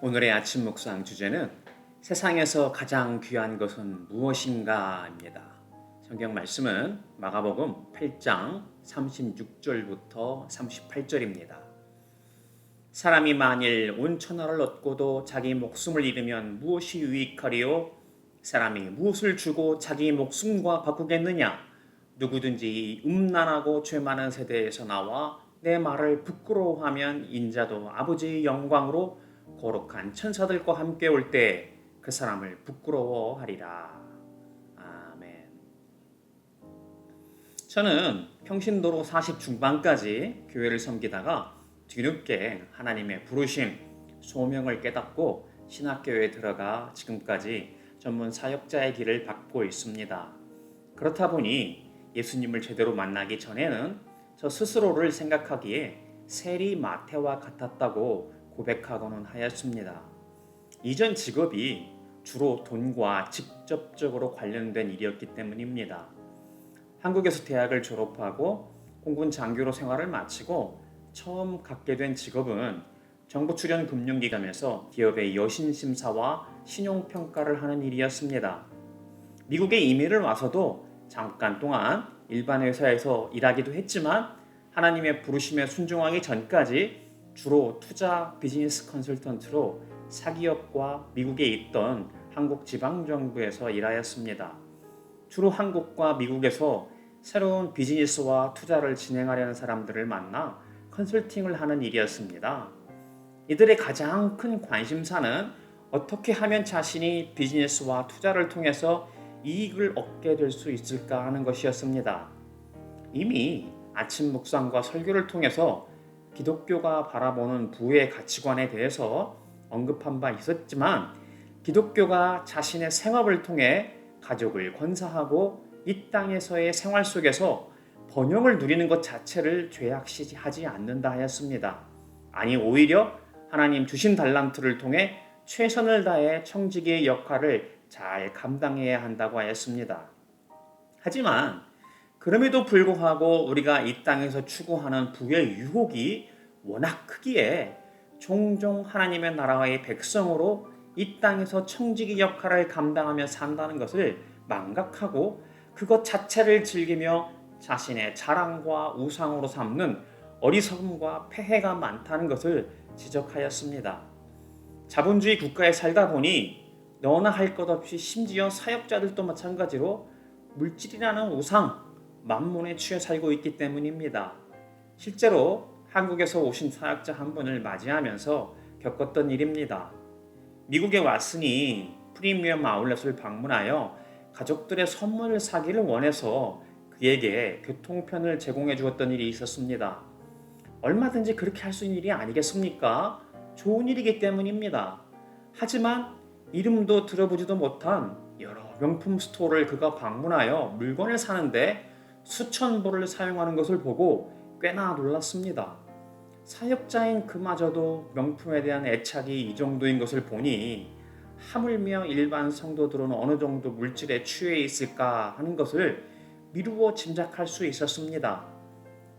오늘의 아침 묵상 주제는 세상에서 가장 귀한 것은 무엇인가입니다. 성경 말씀은 마가복음 8장 36절부터 38절입니다. 사람이 만일 온 천하를 얻고도 자기 목숨을 잃으면 무엇이 유익하리요? 사람이 무엇을 주고 자기 목숨과 바꾸겠느냐? 누구든지 이 음란하고 죄 많은 세대에서 나와 내 말을 부끄러워하면 인자도 아버지의 영광으로 거룩한 천사들과 함께 올 때 그 사람을 부끄러워하리라. 아멘. 저는 평신도로 40 중반까지 교회를 섬기다가 뒤늦게 하나님의 부르심, 소명을 깨닫고 신학교에 들어가 지금까지 전문 사역자의 길을 밟고 있습니다. 그렇다 보니 예수님을 제대로 만나기 전에는 저 스스로를 생각하기에 세리 마태와 같았다고 고백하고는 하였습니다. 이전 직업이 주로 돈과 직접적으로 관련된 일이었기 때문입니다. 한국에서 대학을 졸업하고 공군 장교로 생활을 마치고 처음 갖게 된 직업은 정부 출연 금융기관에서 기업의 여신 심사와 신용평가를 하는 일이었습니다. 미국에 이민을 와서도 잠깐 동안 일반 회사에서 일하기도 했지만 하나님의 부르심에 순종하기 전까지 주로 투자 비즈니스 컨설턴트로 사기업과 미국에 있던 한국 지방정부에서 일하였습니다. 주로 한국과 미국에서 새로운 비즈니스와 투자를 진행하려는 사람들을 만나 컨설팅을 하는 일이었습니다. 이들의 가장 큰 관심사는 어떻게 하면 자신이 비즈니스와 투자를 통해서 이익을 얻게 될 수 있을까 하는 것이었습니다. 이미 아침 묵상과 설교를 통해서 기독교가 바라보는 부의 가치관에 대해서 언급한 바 있었지만 기독교가 자신의 생업을 통해 가족을 건사하고 이 땅에서의 생활 속에서 번영을 누리는 것 자체를 죄악시하지 않는다 하였습니다. 아니 오히려 하나님 주신 달란트를 통해 최선을 다해 청지기의 역할을 잘 감당해야 한다고 하였습니다. 하지만 그럼에도 불구하고 우리가 이 땅에서 추구하는 부의 유혹이 워낙 크기에 종종 하나님의 나라의 백성으로 이 땅에서 청지기 역할을 감당하며 산다는 것을 망각하고 그것 자체를 즐기며 자신의 자랑과 우상으로 삼는 어리석음과 폐해가 많다는 것을 지적하였습니다. 자본주의 국가에 살다 보니 너나 할 것 없이 심지어 사역자들도 마찬가지로 물질이라는 우상, 만몬에 취해 살고 있기 때문입니다. 실제로 한국에서 오신 사역자 한 분을 맞이하면서 겪었던 일입니다. 미국에 왔으니 프리미엄 아울렛을 방문하여 가족들의 선물을 사기를 원해서 그에게 교통편을 제공해 주었던 일이 있었습니다. 얼마든지 그렇게 할 수 있는 일이 아니겠습니까? 좋은 일이기 때문입니다. 하지만 이름도 들어보지도 못한 여러 명품 스토어를 그가 방문하여 물건을 사는데 수천 불을 사용하는 것을 보고 꽤나 놀랐습니다. 사역자인 그마저도 명품에 대한 애착이 이 정도인 것을 보니 하물며 일반 성도들은 어느 정도 물질에 취해 있을까 하는 것을 미루어 짐작할 수 있었습니다.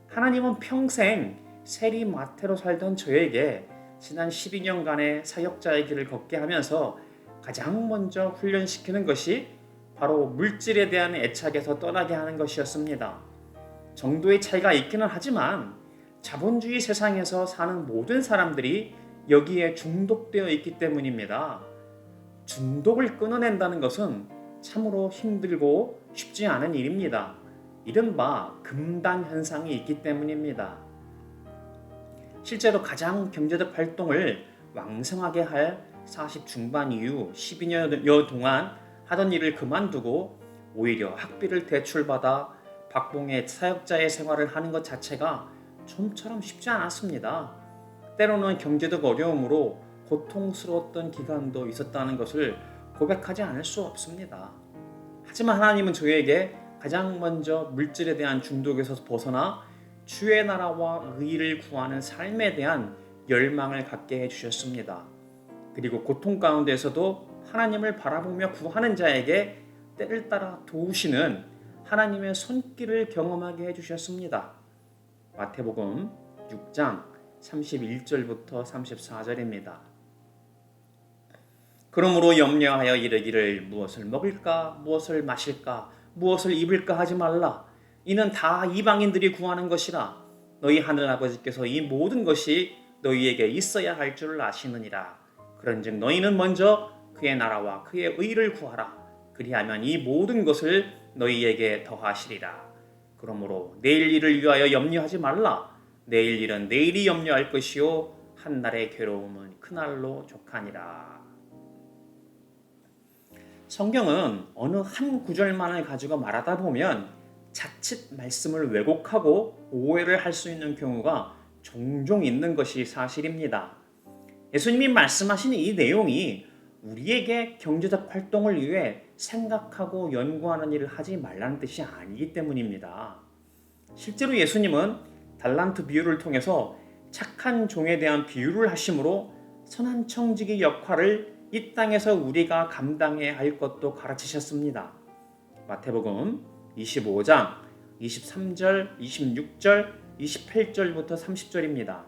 하나님은 평생 세리 마태로 살던 저에게 지난 12년간의 사역자의 길을 걷게 하면서 가장 먼저 훈련시키는 것이 바로 물질에 대한 애착에서 떠나게 하는 것이었습니다. 정도의 차이가 있기는 하지만 자본주의 세상에서 사는 모든 사람들이 여기에 중독되어 있기 때문입니다. 중독을 끊어낸다는 것은 참으로 힘들고 쉽지 않은 일입니다. 이른바 금단 현상이 있기 때문입니다. 실제로 가장 경제적 활동을 왕성하게 할 40 중반 이후 12년여 동안 하던 일을 그만두고 오히려 학비를 대출받아 박봉의 사역자의 생활을 하는 것 자체가 좀처럼 쉽지 않았습니다. 때로는 경제적 어려움으로 고통스러웠던 기간도 있었다는 것을 고백하지 않을 수 없습니다. 하지만 하나님은 저에게 가장 먼저 물질에 대한 중독에서 벗어나 주의 나라와 의를 구하는 삶에 대한 열망을 갖게 해주셨습니다. 그리고 고통 가운데서도 하나님을 바라보며 구하는 자에게 때를 따라 도우시는 하나님의 손길을 경험하게 해주셨습니다. 마태복음 6장 31절부터 34절입니다. 그러므로 염려하여 이르기를 무엇을 먹을까 무엇을 마실까 무엇을 입을까 하지 말라. 이는 다 이방인들이 구하는 것이라. 너희 하늘 아버지께서 이 모든 것이 너희에게 있어야 할 줄 아시느니라. 그런즉 너희는 먼저 그의 나라와 그의 의를 구하라. 그리하면 이 모든 것을 너희에게 더하시리라. 그러므로 내일 일을 위하여 염려하지 말라. 내일 일은 내일이 염려할 것이요 한 날의 괴로움은 그날로 족하니라. 성경은 어느 한 구절만을 가지고 말하다 보면 자칫 말씀을 왜곡하고 오해를 할 수 있는 경우가 종종 있는 것이 사실입니다. 예수님이 말씀하신 이 내용이 우리에게 경제적 활동을 위해 생각하고 연구하는 일을 하지 말라는 뜻이 아니기 때문입니다. 실제로 예수님은 달란트 비유를 통해서 착한 종에 대한 비유를 하심으로 선한 청지기 역할을 이 땅에서 우리가 감당해야 할 것도 가르치셨습니다. 마태복음 25장 23절, 26절, 28절부터 30절입니다.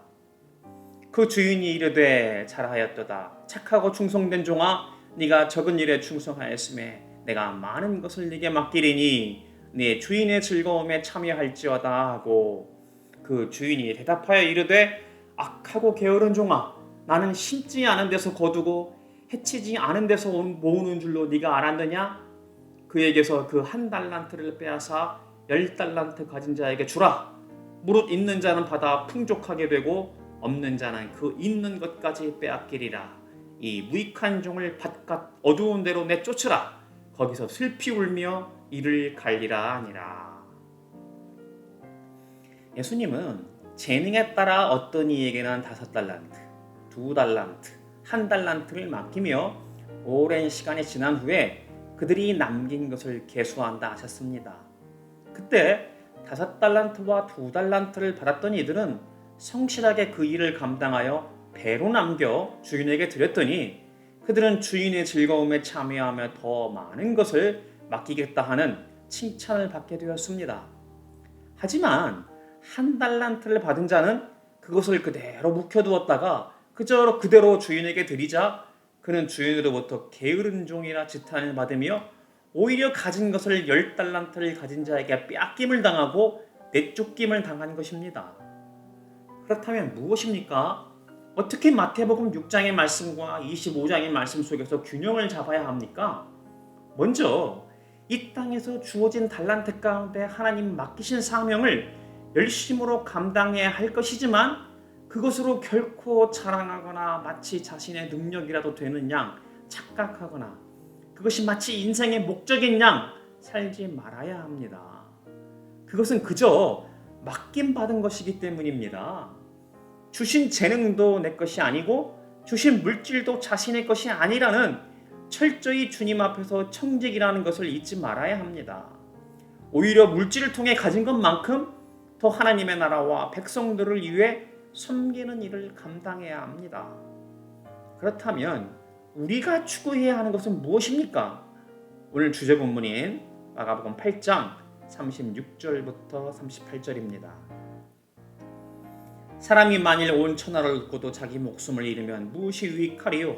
그 주인이 이르되 잘하였도다. 착하고 충성된 종아, 네가 적은 일에 충성하였음에 내가 많은 것을 네게 맡기리니 네 주인의 즐거움에 참여할지어다 하고, 그 주인이 대답하여 이르되 악하고 게으른 종아, 나는 심지 않은 데서 거두고 해치지 않은 데서 모으는 줄로 네가 알았느냐? 그에게서 그 1달란트를 빼앗아 10달란트 가진 자에게 주라. 무릇 있는 자는 받아 풍족하게 되고 없는 자는 그 있는 것까지 빼앗기리라. 이 무익한 종을 바깥 어두운 데로 내쫓으라. 거기서 슬피 울며 이를 갈리라 하니라. 예수님은 재능에 따라 어떤 이에게는 5달란트, 2달란트, 1달란트를 맡기며 오랜 시간이 지난 후에 그들이 남긴 것을 계수한다 하셨습니다. 그때 5달란트와 2달란트를 받았던 이들은 성실하게 그 일을 감당하여 배로 남겨 주인에게 드렸더니, 그들은 주인의 즐거움에 참여하며 더 많은 것을 맡기겠다 하는 칭찬을 받게 되었습니다. 하지만 1달란트를 받은 자는 그것을 그대로 묵혀두었다가 그대로 주인에게 드리자 그는 주인으로부터 게으른 종이라 지탄을 받으며 오히려 가진 것을 10달란트를 가진 자에게 빼앗김을 당하고 내쫓김을 당한 것입니다. 그렇다면 무엇입니까? 어떻게 마태복음 6장의 말씀과 25장의 말씀 속에서 균형을 잡아야 합니까? 먼저 이 땅에서 주어진 달란트 가운데 하나님 맡기신 사명을 열심으로 감당해야 할 것이지만, 그것으로 결코 자랑하거나 마치 자신의 능력이라도 되는 양 착각하거나 그것이 마치 인생의 목적인 양 살지 말아야 합니다. 그것은 그저 맡김받은 것이기 때문입니다. 주신 재능도 내 것이 아니고 주신 물질도 자신의 것이 아니라는 철저히 주님 앞에서 청직이라는 것을 잊지 말아야 합니다. 오히려 물질을 통해 가진 것만큼 더 하나님의 나라와 백성들을 위해 섬기는 일을 감당해야 합니다. 그렇다면 우리가 추구해야 하는 것은 무엇입니까? 오늘 주제 본문인 마가복음 8장 36절부터 38절입니다. 사람이 만일 온 천하를 얻고도 자기 목숨을 잃으면 무엇이 유익하리요?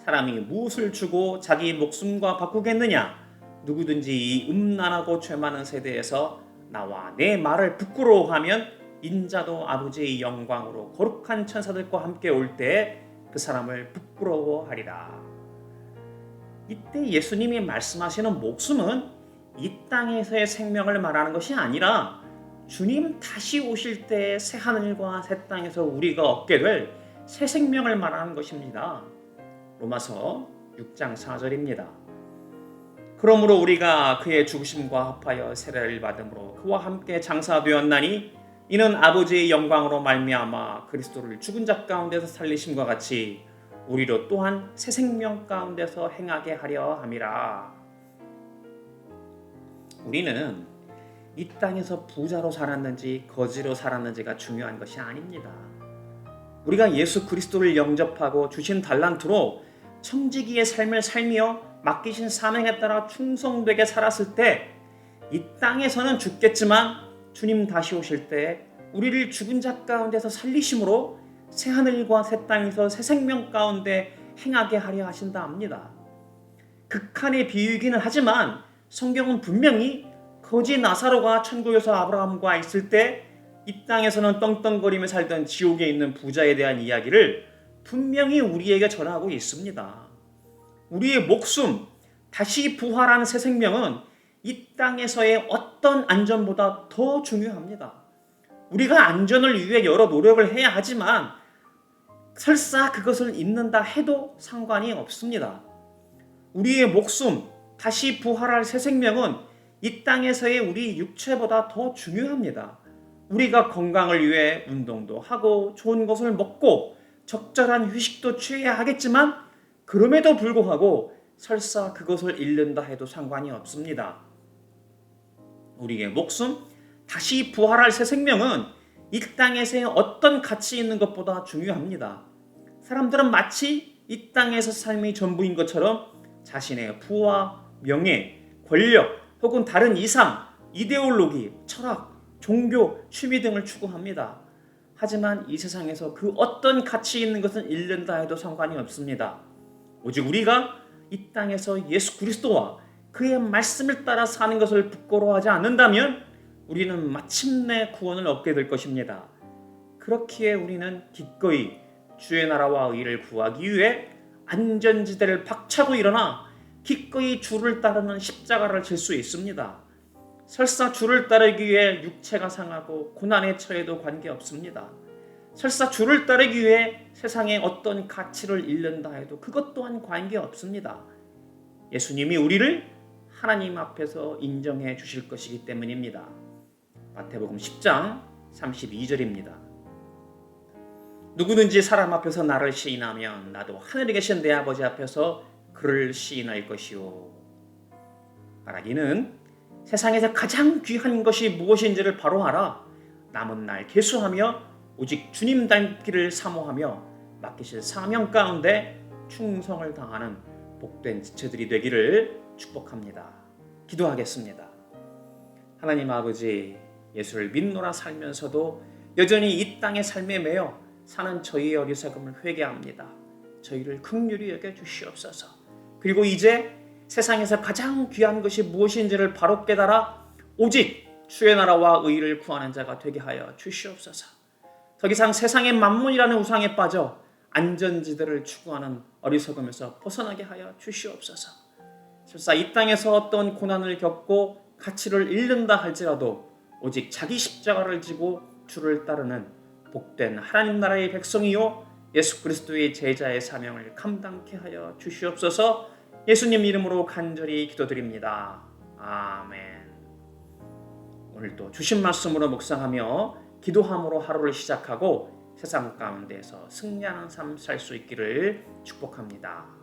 사람이 무엇을 주고 자기 목숨과 바꾸겠느냐? 누구든지 이 음란하고 죄 많은 세대에서 나와 내 말을 부끄러워하면 인자도 아버지의 영광으로 거룩한 천사들과 함께 올 때에 그 사람을 부끄러워하리라. 이때 예수님이 말씀하시는 목숨은 이 땅에서의 생명을 말하는 것이 아니라 주님 다시 오실 때의 새 하늘과 새 땅에서 우리가 얻게 될 새 생명을 말하는 것입니다. 로마서 6장 4절입니다. 그러므로 우리가 그의 죽으심과 합하여 세례를 받음으로 그와 함께 장사되었나니 이는 아버지의 영광으로 말미암아 그리스도를 죽은 자 가운데서 살리심과 같이 우리로 또한 새 생명 가운데서 행하게 하려 함이라. 우리는 이 땅에서 부자로 살았는지 거지로 살았는지가 중요한 것이 아닙니다. 우리가 예수 그리스도를 영접하고 주신 달란트로 청지기의 삶을 살며 맡기신 사명에 따라 충성되게 살았을 때 이 땅에서는 죽겠지만 주님 다시 오실 때 우리를 죽은 자 가운데서 살리심으로 새 하늘과 새 땅에서 새 생명 가운데 행하게 하려 하신다 합니다. 극한의 비유이기는 하지만 성경은 분명히 거지 나사로가 천국에서 아브라함과 있을 때 이 땅에서는 떵떵거리며 살던 지옥에 있는 부자에 대한 이야기를 분명히 우리에게 전하고 있습니다. 우리의 목숨, 다시 부활한 새 생명은 이 땅에서의 어떤 안전보다 더 중요합니다. 우리가 안전을 위해 여러 노력을 해야 하지만 설사 그것을 잊는다 해도 상관이 없습니다. 우리의 목숨, 다시 부활할 새 생명은 이 땅에서의 우리 육체보다 더 중요합니다. 우리가 건강을 위해 운동도 하고 좋은 것을 먹고 적절한 휴식도 취해야 하겠지만 그럼에도 불구하고 설사 그것을 잃는다 해도 상관이 없습니다. 우리의 목숨, 다시 부활할 새 생명은 이 땅에서의 어떤 가치 있는 것보다 중요합니다. 사람들은 마치 이 땅에서 삶이 전부인 것처럼 자신의 부와 명예, 권력 혹은 다른 이상, 이데올로기, 철학, 종교, 취미 등을 추구합니다. 하지만 이 세상에서 그 어떤 가치 있는 것은 잃는다 해도 상관이 없습니다. 오직 우리가 이 땅에서 예수 그리스도와 그의 말씀을 따라 사는 것을 부끄러워하지 않는다면 우리는 마침내 구원을 얻게 될 것입니다. 그렇기에 우리는 기꺼이 주의 나라와 의를 구하기 위해 안전지대를 박차고 일어나 기꺼이 주를 따르는 십자가를 질 수 있습니다. 설사 주를 따르기 위해 육체가 상하고 고난에 처해도 관계없습니다. 설사 주를 따르기 위해 세상의 어떤 가치를 잃는다 해도 그것 또한 관계없습니다. 예수님이 우리를 하나님 앞에서 인정해 주실 것이기 때문입니다. 마태복음 10장 32절입니다. 누구든지 사람 앞에서 나를 시인하면 나도 하늘에 계신 내 아버지 앞에서 그를 시인할 것이요. 말하기는 세상에서 가장 귀한 것이 무엇인지를 바로 알아 남은 날 계수하며 오직 주님 닮기를 사모하며 맡기실 사명 가운데 충성을 다하는 복된 지체들이 되기를 축복합니다. 기도하겠습니다. 하나님 아버지, 예수를 믿노라 살면서도 여전히 이 땅의 삶에 매여 사는 저희의 어리석음을 회개합니다. 저희를 긍휼히 여겨 주시옵소서. 그리고 이제 세상에서 가장 귀한 것이 무엇인지를 바로 깨달아 오직 주의 나라와 의를 구하는 자가 되게 하여 주시옵소서. 더 이상 세상의 만문이라는 우상에 빠져 안전지대를 추구하는 어리석음에서 벗어나게 하여 주시옵소서. 설사 이 땅에서 어떤 고난을 겪고 가치를 잃는다 할지라도 오직 자기 십자가를 지고 주를 따르는 복된 하나님 나라의 백성이요 예수 그리스도의 제자의 사명을 감당케 하여 주시옵소서. 예수님 이름으로 간절히 기도드립니다. 아멘. 오늘도 주신 말씀으로 묵상하며 기도함으로 하루를 시작하고 세상 가운데서 승리하는 삶 살 수 있기를 축복합니다.